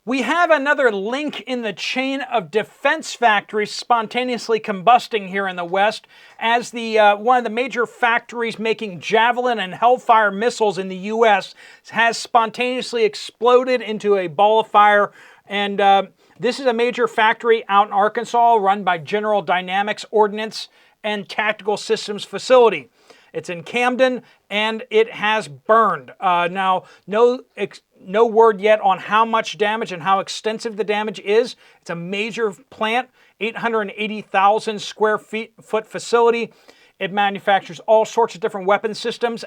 We have another link in the chain of defense factories spontaneously combusting here in the West, as the one of the major factories making Javelin and Hellfire missiles in the U.S. has spontaneously exploded into a ball of fire. And this is a major factory out in Arkansas run by General Dynamics Ordnance and Tactical Systems Facility. It's in Camden, and it has burned. Now, no word yet on how much damage and how extensive the damage is. It's a major plant, 880,000 square foot facility. It manufactures all sorts of different weapon systems,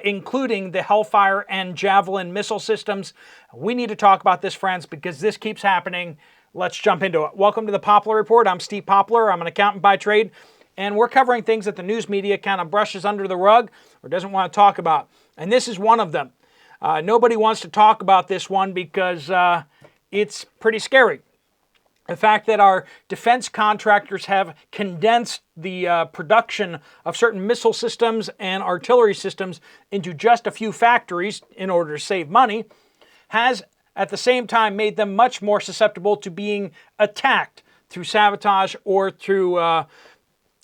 including the Hellfire and Javelin missile systems. We need to talk about this, friends, because this keeps happening. Let's jump into it. Welcome to the Poplar Report. I'm Steve Poplar. I'm an accountant by trade. And we're covering things that the news media kind of brushes under the rug or doesn't want to talk about. And this is one of them. Nobody wants to talk about this one because it's pretty scary. The fact that our defense contractors have condensed the production of certain missile systems and artillery systems into just a few factories in order to save money has at the same time made them much more susceptible to being attacked through sabotage or through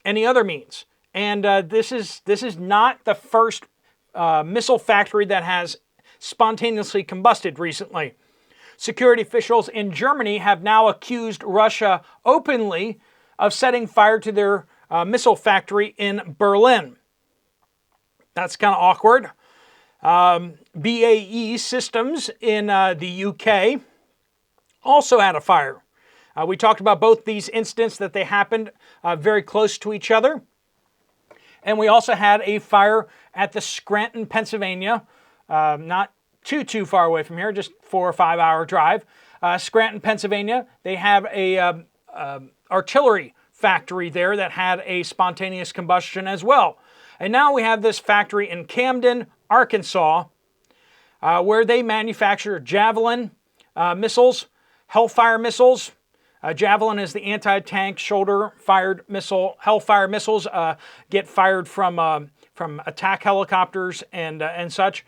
any other means. And this is not the first missile factory that has spontaneously combusted recently. Security officials in Germany have now accused Russia openly of setting fire to their missile factory in Berlin. That's kind of awkward. BAE Systems in the UK also had a fire. We talked about both these incidents that they happened very close to each other. And we also had a fire at the Scranton, Pennsylvania, not too far away from here, just 4 or 5 hour drive. Scranton, Pennsylvania, they have a artillery factory there that had a spontaneous combustion as well. And now we have this factory in Camden, Arkansas, where they manufacture Javelin missiles, Hellfire missiles. Javelin is the anti-tank shoulder-fired missile. Hellfire missiles get fired from attack helicopters and such.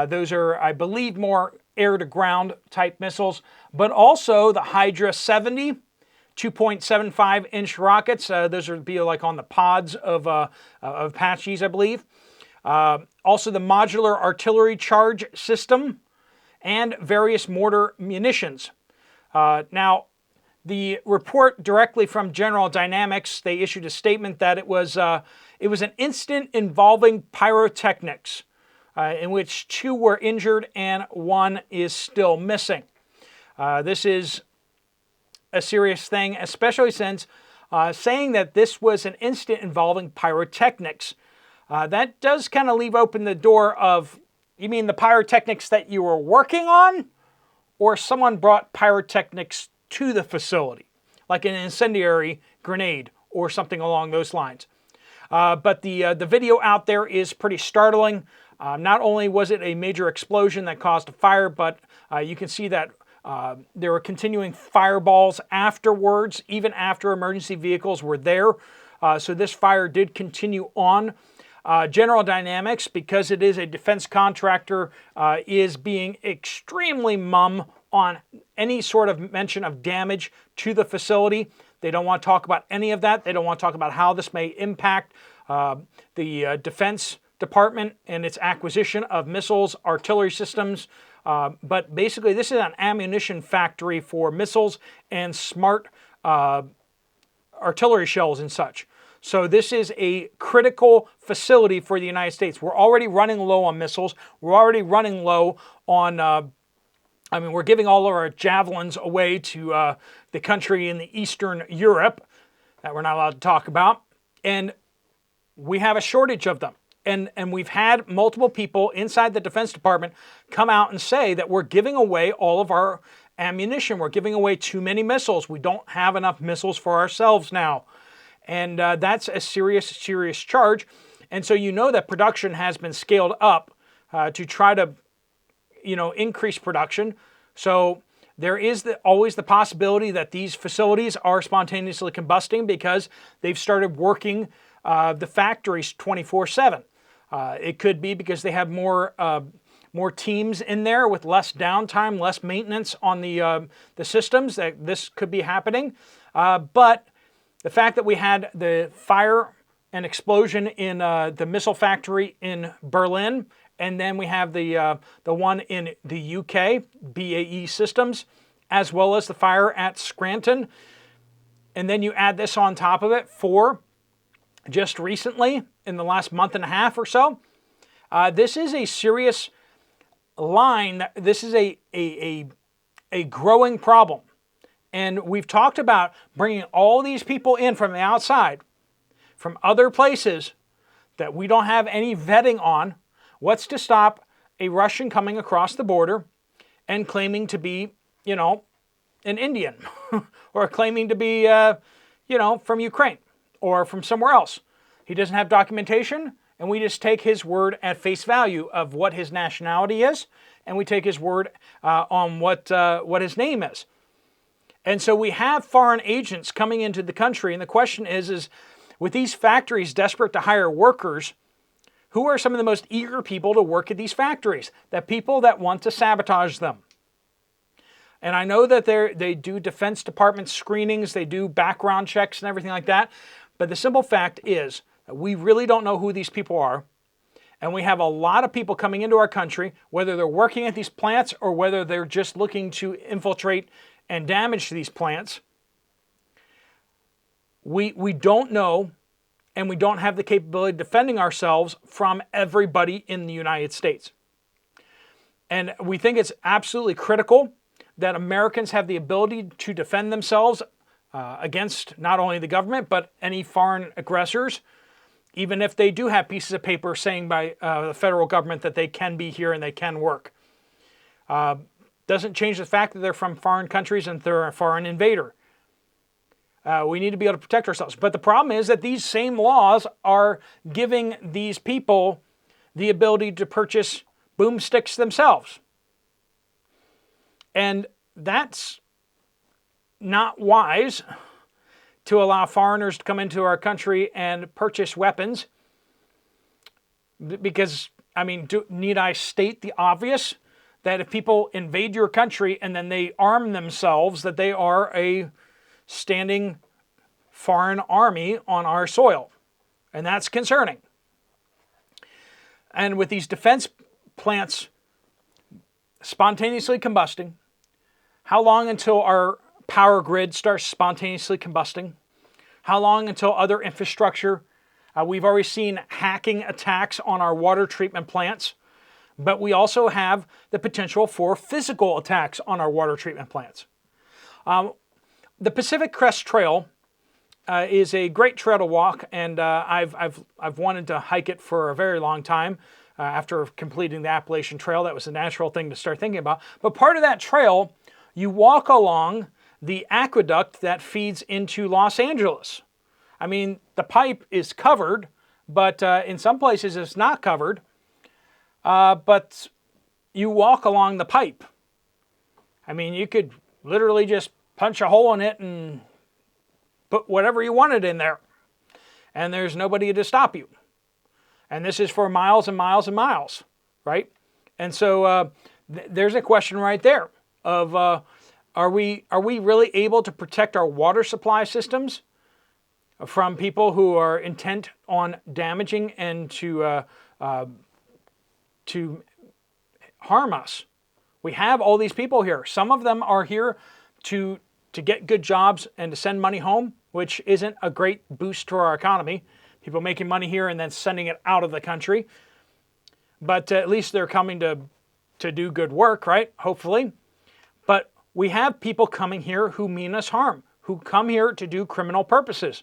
Those are, I believe, more air-to-ground type missiles. But also the Hydra 70, 2.75-inch rockets. Those would be like on the pods of Apaches, I believe. Also the modular artillery charge system and various mortar munitions. Now, the report directly from General Dynamics, they issued a statement that it was an incident involving pyrotechnics, in which 2 were injured and 1 is still missing. This is a serious thing, especially since saying that this was an incident involving pyrotechnics. That does kind of leave open the door of, you mean the pyrotechnics that you were working on? Or someone brought pyrotechnics to the facility, like an incendiary grenade or something along those lines. But the video out there is pretty startling. Not only was it a major explosion that caused a fire, but you can see that there were continuing fireballs afterwards, even after emergency vehicles were there. So this fire did continue on. General Dynamics, because it is a defense contractor, is being extremely mum on any sort of mention of damage to the facility. They don't want to talk about any of that. They don't want to talk about how this may impact the Defense Department and its acquisition of missiles, artillery systems. But basically, this is an ammunition factory for missiles and smart artillery shells and such. So this is a critical facility for the United States. We're already running low on missiles. We're already running low on we're giving all of our javelins away to the country in the Eastern Europe that we're not allowed to talk about. And we have a shortage of them. And we've had multiple people inside the Defense Department come out and say that we're giving away all of our ammunition. We're giving away too many missiles. We don't have enough missiles for ourselves now. And that's a serious charge. And so you know that production has been scaled up to try to increase production. So there is always the possibility that these facilities are spontaneously combusting because they've started working the factories 24/7. It could be because they have more more teams in there with less downtime, less maintenance on the systems, that this could be happening. But the fact that we had the fire and explosion in the missile factory in Berlin, and then we have the one in the UK, BAE Systems, as well as the fire at Scranton, and then you add this on top of it for just recently, in the last month and a half or so, this is a serious line. This is a growing problem. And we've talked about bringing all these people in from the outside, from other places that we don't have any vetting on. What's to stop a Russian coming across the border and claiming to be, an Indian or claiming to be, from Ukraine or from somewhere else? He doesn't have documentation, and we just take his word at face value of what his nationality is, and we take his word on what his name is. And so we have foreign agents coming into the country, and the question is with these factories desperate to hire workers, who are some of the most eager people to work at these factories? The people that want to sabotage them. And I know that they do Defense Department screenings, they do background checks and everything like that, but the simple fact is that we really don't know who these people are, and we have a lot of people coming into our country, whether they're working at these plants or whether they're just looking to infiltrate and damage these plants. We don't know, and we don't have the capability of defending ourselves from everybody in the United States. And we think it's absolutely critical that Americans have the ability to defend themselves against not only the government, but any foreign aggressors, even if they do have pieces of paper saying by the federal government that they can be here and they can work. Doesn't change the fact that they're from foreign countries and they're a foreign invader. We need to be able to protect ourselves. But the problem is that these same laws are giving these people the ability to purchase boomsticks themselves. And that's not wise to allow foreigners to come into our country and purchase weapons. Because, need I state the obvious? That if people invade your country and then they arm themselves, that they are a standing foreign army on our soil. And that's concerning. And with these defense plants spontaneously combusting, how long until our power grid starts spontaneously combusting? How long until other infrastructure? We've already seen hacking attacks on our water treatment plants, but we also have the potential for physical attacks on our water treatment plants. The Pacific Crest Trail is a great trail to walk, and I've wanted to hike it for a very long time. After completing the Appalachian Trail, that was a natural thing to start thinking about. But part of that trail, you walk along the aqueduct that feeds into Los Angeles. The pipe is covered, but in some places it's not covered. But you walk along the pipe. You could literally just punch a hole in it and put whatever you wanted in there. And there's nobody to stop you. And this is for miles and miles and miles, right? And so there's a question right there of are we really able to protect our water supply systems from people who are intent on damaging and to harm us? We have all these people here. Some of them are here to get good jobs and to send money home, which isn't a great boost to our economy. People making money here and then sending it out of the country. But at least they're coming to do good work, right? Hopefully. But we have people coming here who mean us harm, who come here to do criminal purposes.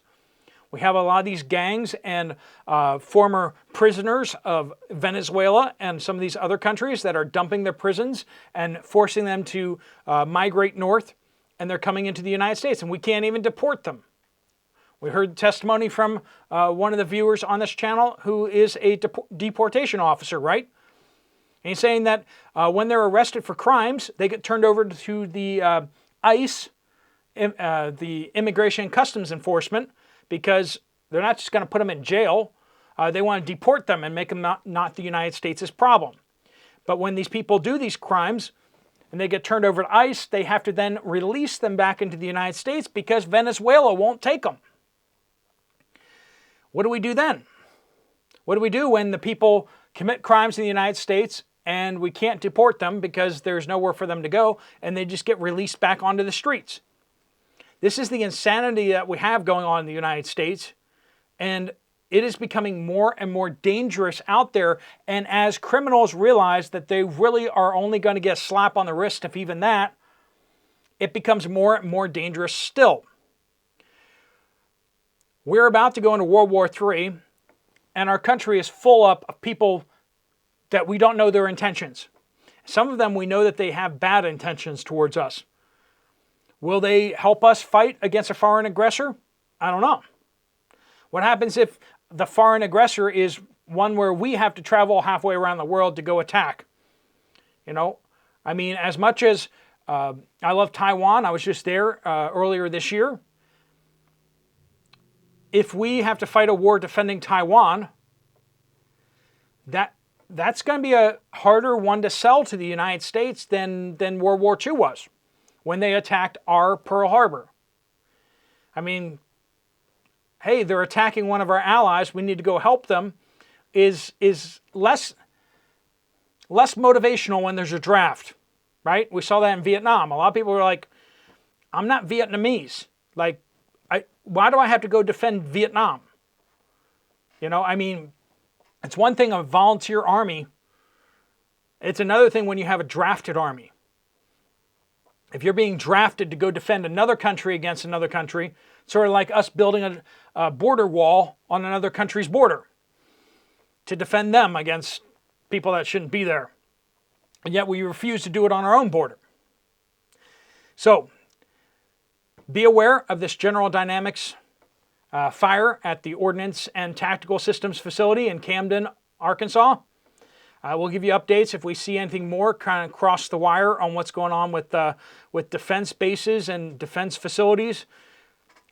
We have a lot of these gangs and former prisoners of Venezuela and some of these other countries that are dumping their prisons and forcing them to migrate north, and they're coming into the United States, and we can't even deport them. We heard testimony from one of the viewers on this channel who is a deportation officer, right? And he's saying that when they're arrested for crimes, they get turned over to the ICE, the Immigration and Customs Enforcement, because they're not just going to put them in jail. They want to deport them and make them not the United States' problem. But when these people do these crimes and they get turned over to ICE, they have to then release them back into the United States because Venezuela won't take them. What do we do then? What do we do when the people commit crimes in the United States and we can't deport them because there's nowhere for them to go and they just get released back onto the streets? This is the insanity that we have going on in the United States, and it is becoming more and more dangerous out there. And as criminals realize that they really are only going to get a slap on the wrist, if even that, it becomes more and more dangerous still. We're about to go into World War III, and our country is full up of people that we don't know their intentions. Some of them we know that they have bad intentions towards us. Will they help us fight against a foreign aggressor? I don't know. What happens if the foreign aggressor is one where we have to travel halfway around the world to go attack? You know, I mean, as much as I love Taiwan, I was just there earlier this year. If we have to fight a war defending Taiwan, that's going to be a harder one to sell to the United States than World War II was when they attacked our Pearl Harbor. I mean, hey, they're attacking one of our allies, we need to go help them, is less motivational when there's a draft, right? We saw that in Vietnam. A lot of people were like, I'm not Vietnamese. Like, why do I have to go defend Vietnam? You know, I mean, it's one thing a volunteer army. It's another thing when you have a drafted army. If you're being drafted to go defend another country against another country, sort of like us building a border wall on another country's border to defend them against people that shouldn't be there. And yet we refuse to do it on our own border. So, be aware of this General Dynamics fire at the Ordnance and Tactical Systems facility in Camden, Arkansas. We'll give you updates if we see anything more kind of cross the wire on what's going on with defense bases and defense facilities.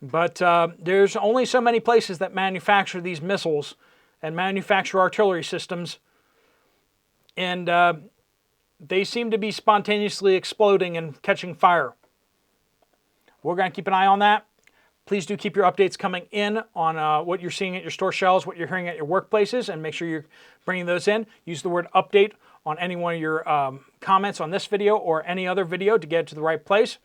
But there's only so many places that manufacture these missiles and manufacture artillery systems. And they seem to be spontaneously exploding and catching fire. We're going to keep an eye on that. Please do keep your updates coming in on what you're seeing at your store shelves, what you're hearing at your workplaces, and make sure you're bringing those in. Use the word update on any one of your comments on this video or any other video to get it to the right place.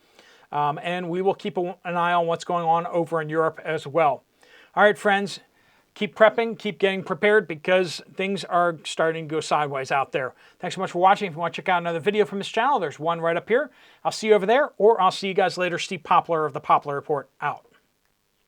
And we will keep an eye on what's going on over in Europe as well. All right, friends, keep prepping, keep getting prepared because things are starting to go sideways out there. Thanks so much for watching. If you want to check out another video from this channel, there's one right up here. I'll see you over there, or I'll see you guys later. Steve Poplar of the Poplar Report out.